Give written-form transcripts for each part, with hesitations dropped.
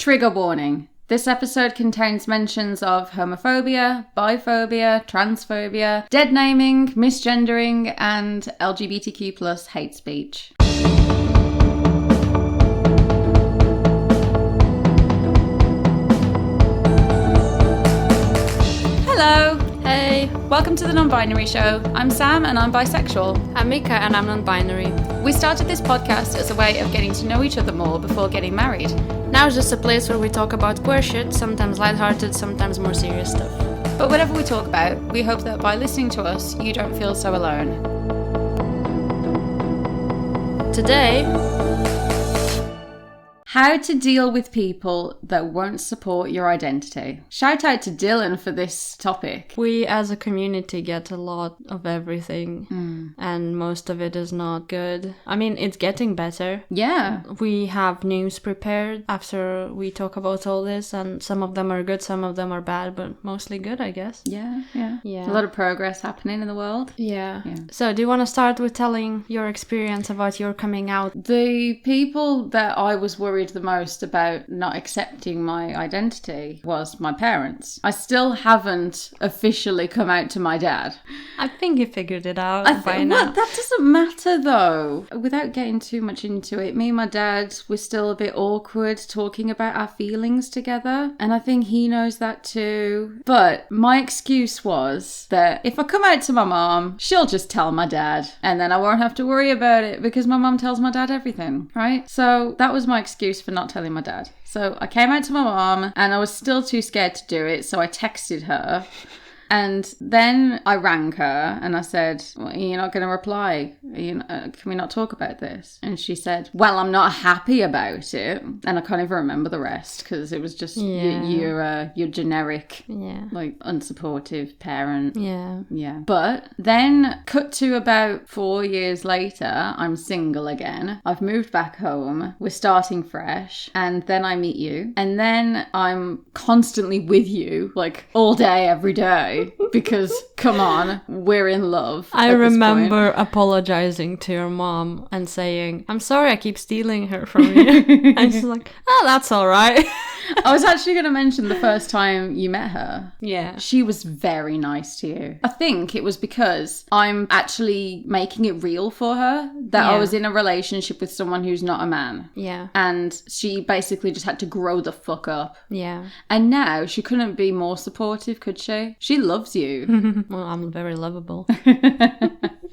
Trigger warning. This episode contains mentions of homophobia, biphobia, transphobia, dead naming, misgendering, and LGBTQ+ hate speech. Hello! Hey! Welcome to The Non-Binary Show. I'm Sam and I'm bisexual. I'm Mika and I'm non-binary. We started this podcast as a way of getting to know each other more before getting married. Now it's just a place where we talk about queer shit, sometimes lighthearted, sometimes more serious stuff. But whatever we talk about, we hope that by listening to us, you don't feel so alone. Today, how to deal with people that won't support your identity. Shout out to Dylan for this topic. we as a community get a lot of everything, and most of it is not good. I mean, it's getting better. Yeah. We have news prepared after we talk about all this, and some of them are good, some of them are bad, but mostly good, I guess. Yeah. Yeah. A lot of progress happening in the world. Yeah. Yeah. So, do you want to start with telling your experience about your coming out? The people that I was worried the most about not accepting my identity was my parents. I still haven't officially come out to my dad. I think you figured it out by Well, now. that doesn't matter though. Without getting too much into it, me and my dad were still a bit awkward talking about our feelings together. And I think he knows that too. But my excuse was that if I come out to my mom, she'll just tell my dad. And then I won't have to worry about it because my mom tells my dad everything, right? So that was my excuse for not telling my dad. So I came out to my mom and I was still too scared to do it. So I texted her. And then I rang her and I said, well, you're not going to reply. Can we not talk about this? And she said, well, I'm not happy about it. And I can't even remember the rest because it was just your generic, like unsupportive parent. Yeah. But then cut to about 4 years later, I'm single again. I've moved back home. We're starting fresh. And then I meet you. And then I'm constantly with you, like all day, every day. Because, come on, we're in love. I remember apologizing to your mom and saying, I'm sorry I keep stealing her from you. And she's like, oh, that's all right. I was actually going to mention the first time you met her. Yeah. She was very nice to you. I think it was because I'm actually making it real for her that I was in a relationship with someone who's not a man. Yeah. And she basically just had to grow the fuck up. Yeah. And now she couldn't be more supportive, could she? She loves you. Well, I'm very lovable.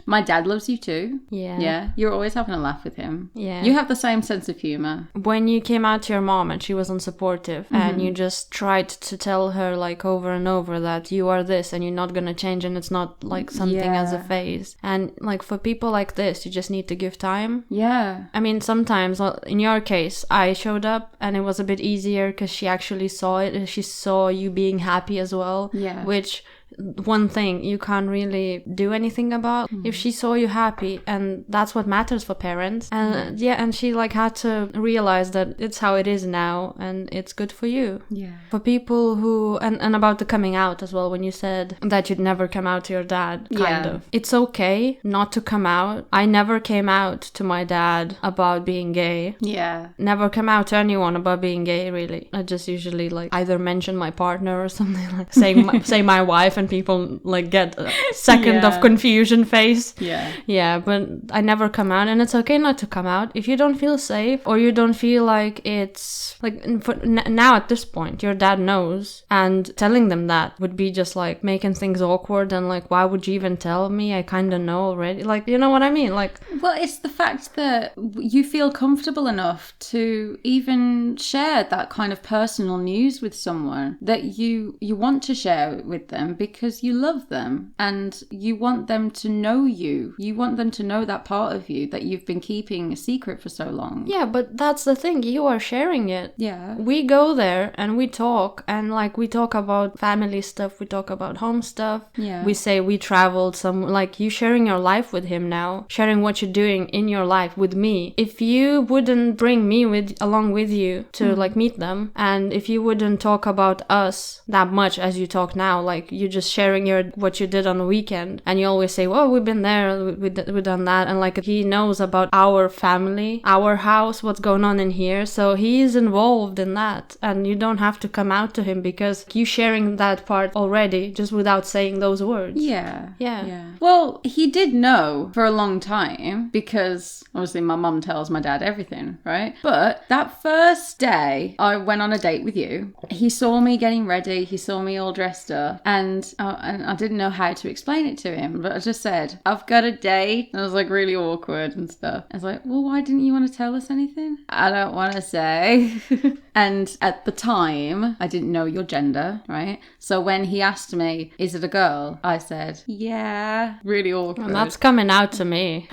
My dad loves you too. Yeah. Yeah. You're always having a laugh with him. Yeah. You have the same sense of humor. When you came out to your mom and she was unsupportive and you just tried to tell her like over and over that you are this and you're not gonna change and it's not like something as a phase. And like for people like this, you just need to give time. Yeah. I mean, sometimes, well, in your case, I showed up and it was a bit easier because she actually saw it and she saw you being happy as well. Yeah. Which, one thing you can't really do anything about. If she saw you happy, and that's what matters for parents. And and she like had to realize that it's how it is now and it's good for you. Yeah. For people who, and about the coming out as well, when you said that you'd never come out to your dad, kind of. It's okay not to come out. I never came out to my dad about being gay. Yeah. Never come out to anyone about being gay, really. I just usually like either mention my partner or something, like say my wife, and people like get a second of confusion face. Yeah, but I never come out, and it's okay not to come out if you don't feel safe or you don't feel like it's like now at this point your dad knows, and telling them that would be just like making things awkward and like, why would you even tell me? I kind of know already, like, you know what I mean? Like, well, it's the fact that you feel comfortable enough to even share that kind of personal news with someone that you want to share it with them because you love them and you want them to know you. You want them to know that part of you that you've been keeping a secret for so long. Yeah, but that's the thing. You are sharing it. Yeah. We go there and we talk, and like we talk about family stuff, we talk about home stuff. Yeah. We say we traveled some, like you sharing your life with him now, sharing what you're doing in your life with me. If you wouldn't bring me along with you to like meet them, and if you wouldn't talk about us that much as you talk now, like you just just sharing what you did on the weekend, and you always say, well, we've been there, we've done that, and like he knows about our family, our house, what's going on in here, so he is involved in that, and you don't have to come out to him because you sharing that part already just without saying those words. Yeah. Well, he did know for a long time because obviously my mum tells my dad everything, right? But that first day I went on a date with you, he saw me getting ready, he saw me all dressed up, and I didn't know how to explain it to him, but I just said, I've got a date, and I was like really awkward and stuff. I was like, well, why didn't you want to tell us anything? I don't want to say. And at the time, I didn't know your gender, right? So when he asked me, is it a girl? I said, yeah. Really awkward. And that's coming out to me.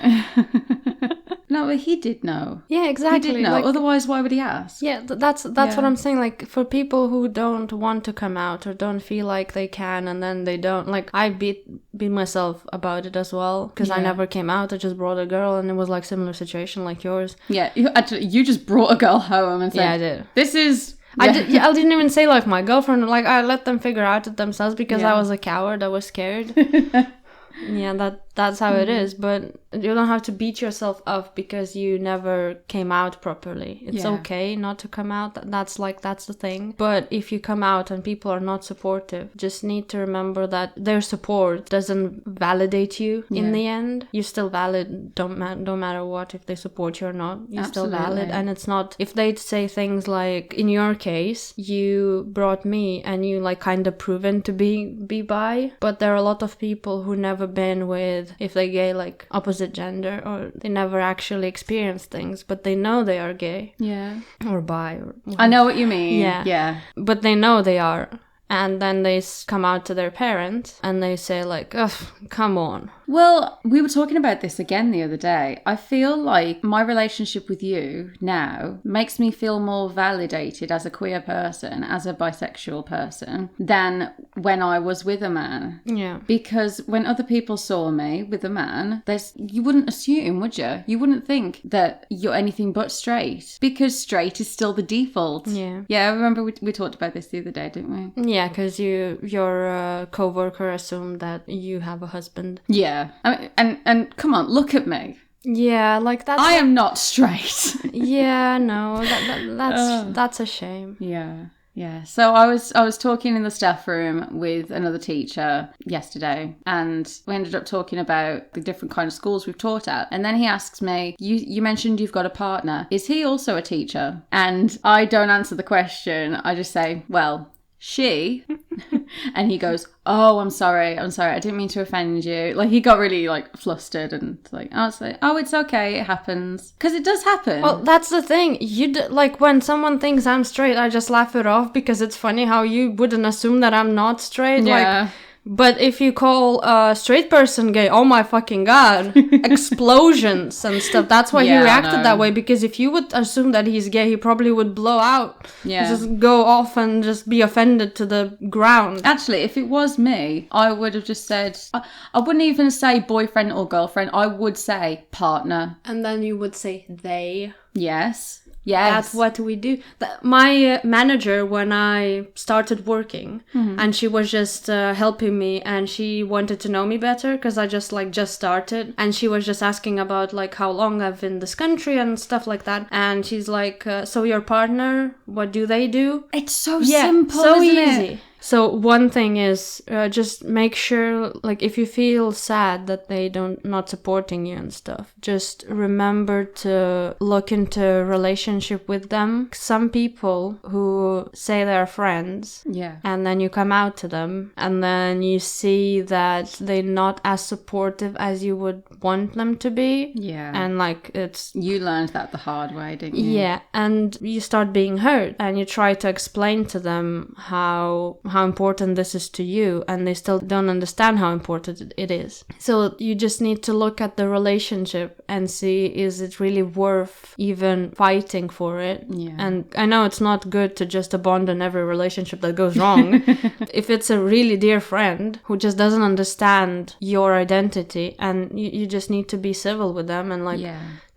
No, but he did know. Yeah, exactly. He did know. Like, otherwise, why would he ask? Yeah, that's what I'm saying. Like, for people who don't want to come out or don't feel like they can, and then they don't. Like, I beat myself about it as well, because I never came out. I just brought a girl, and it was like similar situation like yours. Yeah, you just brought a girl home and said, yeah, I did. This is... I didn't even say like my girlfriend. Like, I let them figure out it themselves because I was a coward. I was scared. Yeah, that's how it is. But you don't have to beat yourself up because you never came out properly. It's okay not to come out. That's the thing. But if you come out and people are not supportive, just need to remember that their support doesn't validate you in the end. You're still valid. Don't matter what, if they support you or not. You're still valid. And it's not, if they say things like, in your case, you brought me and you like kind of proven to be bi. But there are a lot of people who never been with, if they gay, like opposite gender, or they never actually experience things, but they know they are gay. Yeah. Or bi. Or I know what you mean. Yeah. But they know they are. And then they come out to their parents and they say like, ugh, come on. Well, we were talking about this again the other day. I feel like my relationship with you now makes me feel more validated as a queer person, as a bisexual person, than when I was with a man. Yeah. Because when other people saw me with a man, you wouldn't assume, would you? You wouldn't think that you're anything but straight, because straight is still the default. Yeah. Yeah, I remember we talked about this the other day, didn't we? Yeah, because your co-worker assumed that you have a husband. Yeah. I mean, and come on, look at me. Yeah, like that's... I am not straight. Yeah, no, that's a shame. Yeah. So I was talking in the staff room with another teacher yesterday, and we ended up talking about the different kind of schools we've taught at. And then he asks me, you mentioned you've got a partner. Is he also a teacher? And I don't answer the question. I just say, well, she. And he goes, oh, I'm sorry, I didn't mean to offend you. Like, he got really like flustered and like, I was like, oh, it's okay, it happens, because it does happen. Well, that's the thing, like when someone thinks I'm straight, I just laugh it off, because it's funny how you wouldn't assume that I'm not straight. Like, but if you call a straight person gay, oh my fucking god, explosions and stuff. That's why he reacted that way, because if you would assume that he's gay, he probably would blow out. Yeah. Just go off and just be offended to the ground. Actually, if it was me, I would have just said, I wouldn't even say boyfriend or girlfriend, I would say partner. And then you would say they. Yes. That's what we do. My manager, when I started working, and she was just helping me, and she wanted to know me better because I just started, and she was just asking about like how long I've been in this country and stuff like that. And she's like, so your partner, what do they do? It's so simple, so isn't easy. it? So one thing is just make sure, like, if you feel sad that they not supporting you and stuff, just remember to look into a relationship with them. Some people who say they're friends, and then you come out to them, and then you see that they're not as supportive as you would want them to be. Yeah. And like you learned that the hard way, didn't you? Yeah, and you start being hurt, and you try to explain to them how important this is to you, and they still don't understand how important it is. So you just need to look at the relationship and see, is it really worth even fighting for it? Yeah. And I know it's not good to just abandon every relationship that goes wrong. If it's a really dear friend who just doesn't understand your identity, and you just need to be civil with them and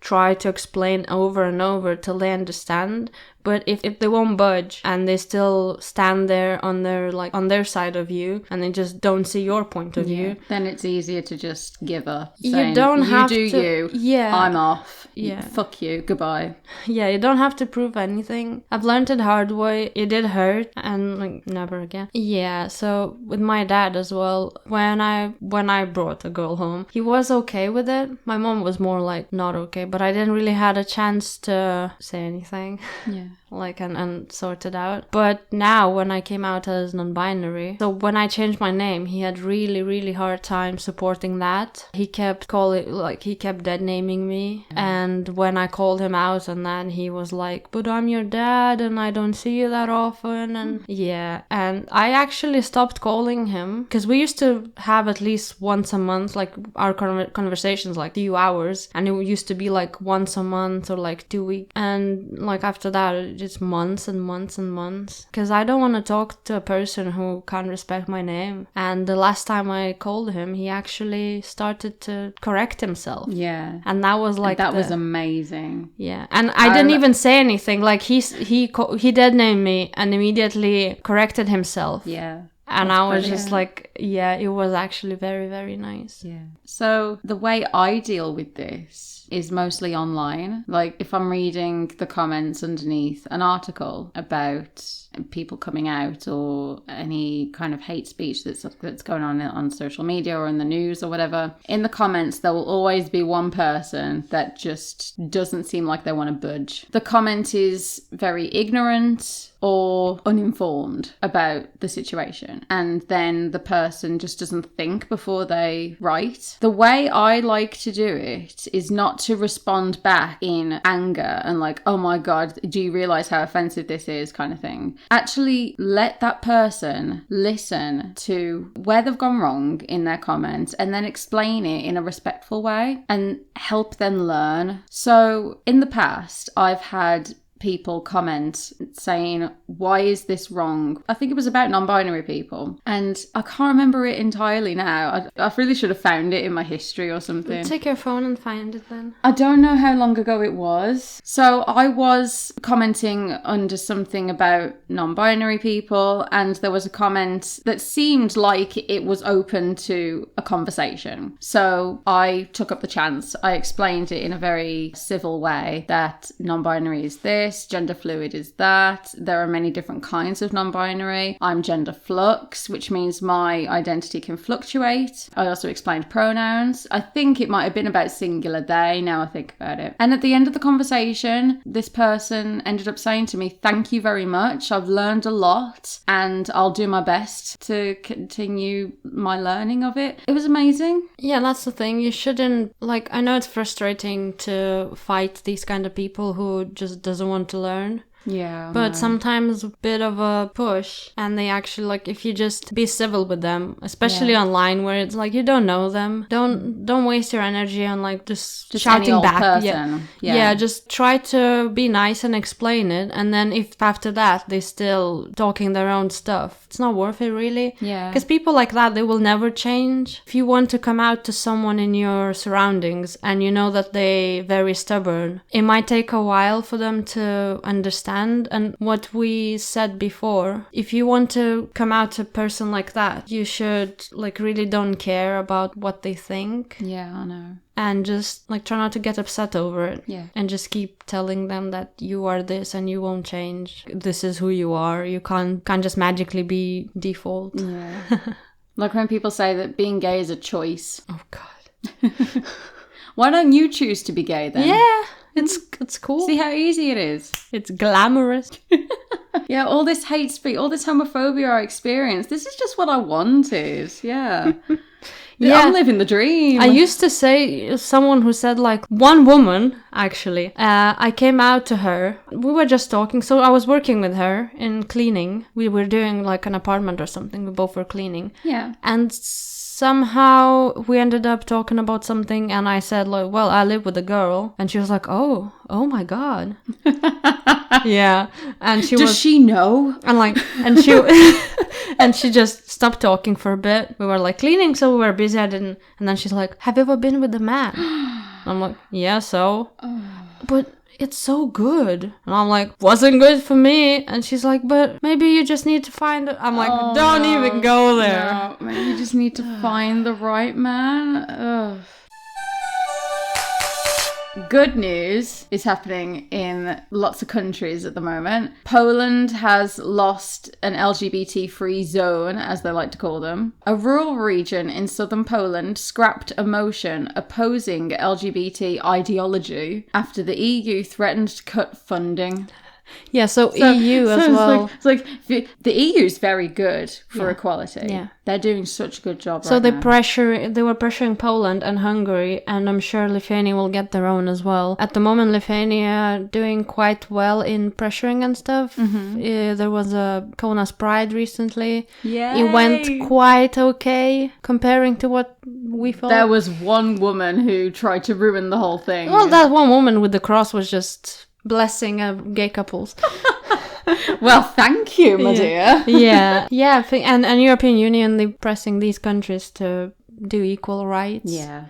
try to explain over and over till they understand. But if they won't budge and they still stand there on their side of you and they just don't see your point of view, then it's easier to just give up. You don't have to. You. Yeah. I'm off. Yeah. Fuck you. Goodbye. Yeah, you don't have to prove anything. I've learned it hard way. It did hurt, and like never again. Yeah. So with my dad as well, when I brought a girl home, he was okay with it. My mom was more like not okay, but I didn't really had a chance to say anything. Yeah. Like and sort it out. But now when I came out as non-binary, so when I changed my name, he had really, really hard time supporting that. He kept dead naming me. And when I called him out on that, he was like, but I'm your dad and I don't see you that often. And yeah, and I actually stopped calling him because we used to have at least once a month, like our conversations, like few hours, and it used to be like once a month or like 2 weeks. And like after that, just months and months and months, because I don't want to talk to a person who can't respect my name. And the last time I called him, he actually started to correct himself. Yeah. And that was like was amazing. Yeah. And I didn't even say anything. Like he dead named me and immediately corrected himself. Yeah. And I was just like, yeah, it was actually very, very nice. Yeah. So the way I deal with this is mostly online. Like if I'm reading the comments underneath an article about people coming out or any kind of hate speech that's going on social media or in the news or whatever, in the comments there will always be one person that just doesn't seem like they want to budge. The comment is very ignorant or uninformed about the situation, and then the person just doesn't think before they write. The way I like to do it is not to respond back in anger and like, oh my god, do you realize how offensive this is, kind of thing. Actually let that person listen to where they've gone wrong in their comment and then explain it in a respectful way and help them learn. So in the past, I've had people comment saying, why is this wrong? I think it was about non-binary people, and I can't remember it entirely now. I really should have found it in my history or something. Take your phone and find it then. I don't know how long ago it was. So I was commenting under something about non-binary people, and there was a comment that seemed like it was open to a conversation. So I took up the chance. I explained it in a very civil way that non-binary is this, gender fluid is that. There are many different kinds of non-binary. I'm gender flux, which means my identity can fluctuate. I also explained pronouns. I think it might have been about singular they, now I think about it. And at the end of the conversation, this person ended up saying to me, thank you very much. I've learned a lot and I'll do my best to continue my learning of it. It was amazing. Yeah, that's the thing. You shouldn't, like, I know it's frustrating to fight these kind of people who just doesn't want to learn. Yeah. But sometimes a bit of a push, and they actually, like, if you just be civil with them, especially online where it's like you don't know them, don't waste your energy on like just shouting back. Yeah, just try to be nice and explain it, and then if after that they still talking their own stuff, it's not worth it really. Yeah. Because people like that, they will never change. If you want to come out to someone in your surroundings and you know that they very stubborn, it might take a while for them to understand. And what we said before, if you want to come out to a person like that, you should like really don't care about what they think. Yeah, I know. And just like try not to get upset over it. Yeah. And just keep telling them that you are this and you won't change. This is who you are. You can't just magically be default. Yeah. Like when people say that being gay is a choice. Oh God. Why don't you choose to be gay then? Yeah. It's cool. See how easy it is. It's glamorous. Yeah, all this hate speech, all this homophobia I experienced, this is just what I wanted. Yeah. Yeah. I'm living the dream. I used to say, someone who said like, one woman, actually, I came out to her. We were just talking. So I was working with her in cleaning. We were doing like an apartment or something. We both were cleaning. Yeah. And somehow we ended up talking about something, and I said like, well, I live with a girl, and she was like, oh my God. Yeah. And Does she know? And like, and she and she just stopped talking for a bit. We were like cleaning, so we were busy. And then she's like, have you ever been with a man? I'm like, yeah, so? But it's so good. And I'm like, wasn't good for me. And she's like, but maybe you just need to find it. I'm like, don't even go there. No, maybe you just need to find the right man. Ugh. Good news is happening in lots of countries at the moment. Poland has lost an LGBT-free zone, as they like to call them. A rural region in southern Poland scrapped a motion opposing LGBT ideology after the EU threatened to cut funding. Yeah, so EU as well. It's like the EU is very good for equality. Yeah. They're doing such a good job so right now. They were pressuring Poland and Hungary, and I'm sure Lithuania will get their own as well. At the moment, Lithuania doing quite well in pressuring and stuff. There was a Kaunas Pride recently. Yeah, it went quite okay comparing to what we thought. There was one woman who tried to ruin the whole thing. Well, that one woman with the cross was just blessing gay couples. Well, thank you, my dear. Yeah. And European Union, they pressing these countries to do equal rights. Yeah.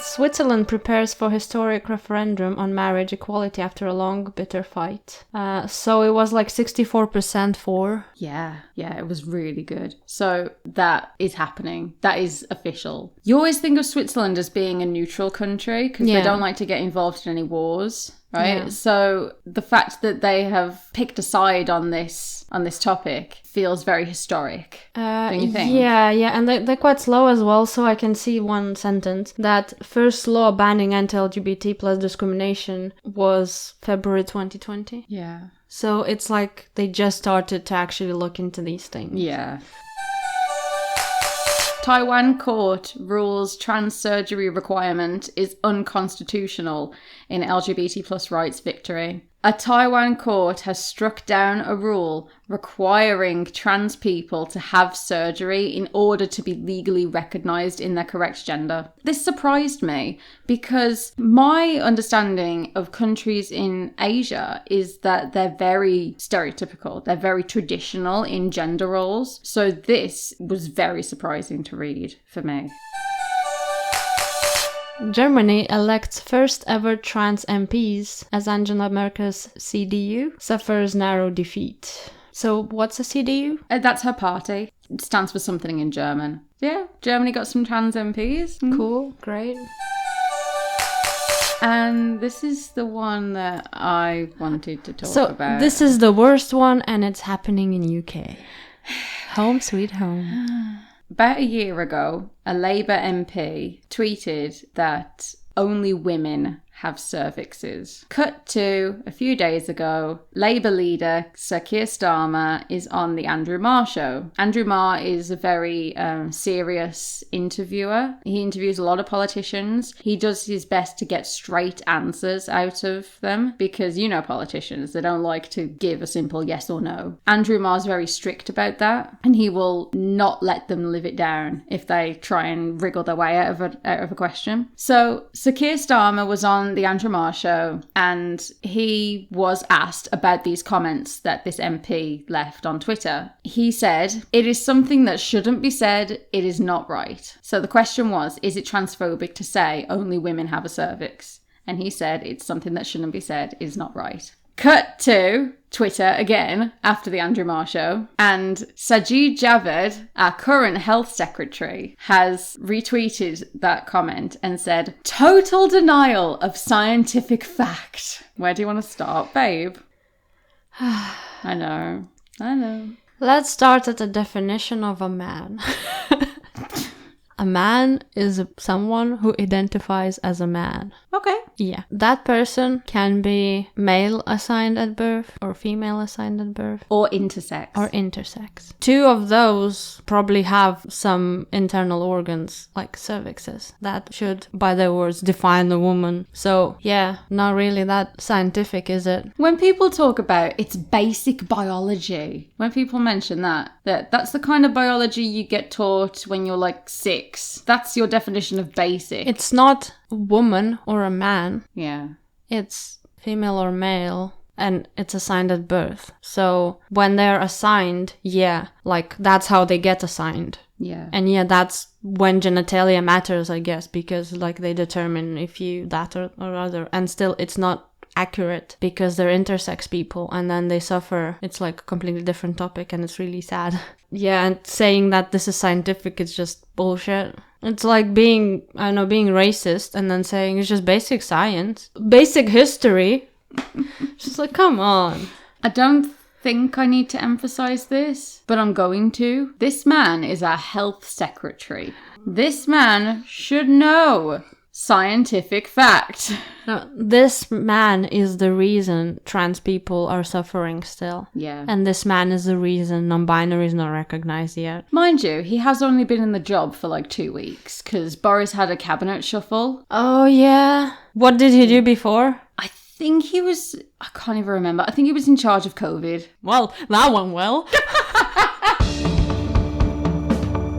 Switzerland prepares for historic referendum on marriage equality after a long, bitter fight. So it was like 64% for. Yeah, it was really good. So that is happening. That is official. You always think of Switzerland as being a neutral country because they don't like to get involved in any wars. Right? Yeah. So the fact that they have picked a side on this topic feels very historic, don't you think? Yeah, and they're quite slow as well, so I can see one sentence. That first law banning anti-LGBT plus discrimination was February 2020. Yeah. So it's like they just started to actually look into these things. Yeah. Taiwan court rules trans surgery requirement is unconstitutional in LGBT plus rights victory. A Taiwan court has struck down a rule requiring trans people to have surgery in order to be legally recognised in their correct gender. This surprised me because my understanding of countries in Asia is that they're very stereotypical. They're very traditional in gender roles. So this was very surprising to read for me. Germany elects first ever trans MPs as Angela Merkel's CDU suffers narrow defeat. So what's a CDU? That's her party. It stands for something in German. Yeah, Germany got some trans MPs. Cool, great. And this is the one that I wanted to talk about. So this is the worst one and it's happening in UK. Home sweet home. About a year ago, a Labour MP tweeted that only women have cervixes. Cut to a few days ago, Labour leader Sir Keir Starmer is on the Andrew Marr show. Andrew Marr is a very serious interviewer. He interviews a lot of politicians. He does his best to get straight answers out of them because, you know, politicians, they don't like to give a simple yes or no. Andrew Marr's very strict about that, and he will not let them live it down if they try and wriggle their way out of a question. So Sir Keir Starmer was on the Andrew Marr show and he was asked about these comments that this MP left on Twitter. He said, "It is something that shouldn't be said. It is not right." So the question was, is it transphobic to say only women have a cervix? And he said, it's something that shouldn't be said. It is not right. Cut to Twitter again after the Andrew Marr show, and Sajid Javid, our current health secretary, has retweeted that comment and said, "Total denial of scientific fact." Where do you want to start, babe? I know. Let's start at the definition of a man. A man is someone who identifies as a man. Okay. Yeah. That person can be male assigned at birth or female assigned at birth. Or intersex. Two of those probably have some internal organs, like cervixes, that should, by their words, define the woman. So, yeah, not really that scientific, is it? When people talk about it's basic biology, when people mention that's the kind of biology you get taught when you're like 6. That's your definition of basic. It's not a woman or a man. Yeah. It's female or male. and it's assigned at birth. So when they're assigned, like that's how they get assigned. Yeah. And that's when genitalia matters, I guess, because like they determine if you that or other. And still it's not accurate because they're intersex people and then they suffer. It's like a completely different topic and it's really sad. Yeah, and saying that this is scientific is just bullshit. It's like being racist and then saying it's just basic science. Basic history. Just like, come on. I don't think I need to emphasize this, but I'm going to. This man is our health secretary. This man should know scientific fact. No, this man is the reason trans people are suffering still. Yeah. And this man is the reason non-binary is not recognized yet. Mind you, he has only been in the job for like 2 weeks because Boris had a cabinet shuffle. Oh, yeah. What did he do before? I think he was... I can't even remember. I think he was in charge of COVID. Well, that went well.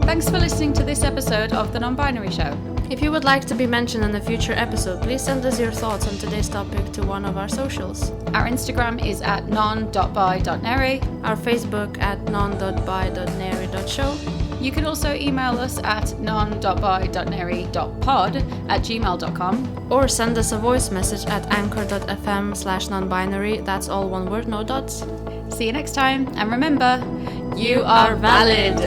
Thanks for listening to this episode of The Non-Binary Show. If you would like to be mentioned in a future episode, please send us your thoughts on today's topic to one of our socials. Our Instagram is at non.by.neri. Our Facebook at non.by.neri.show. You can also email us at non.by.neri.pod@gmail.com. Or send us a voice message at anchor.fm/nonbinary. That's all one word, no dots. See you next time, and remember, you are valid.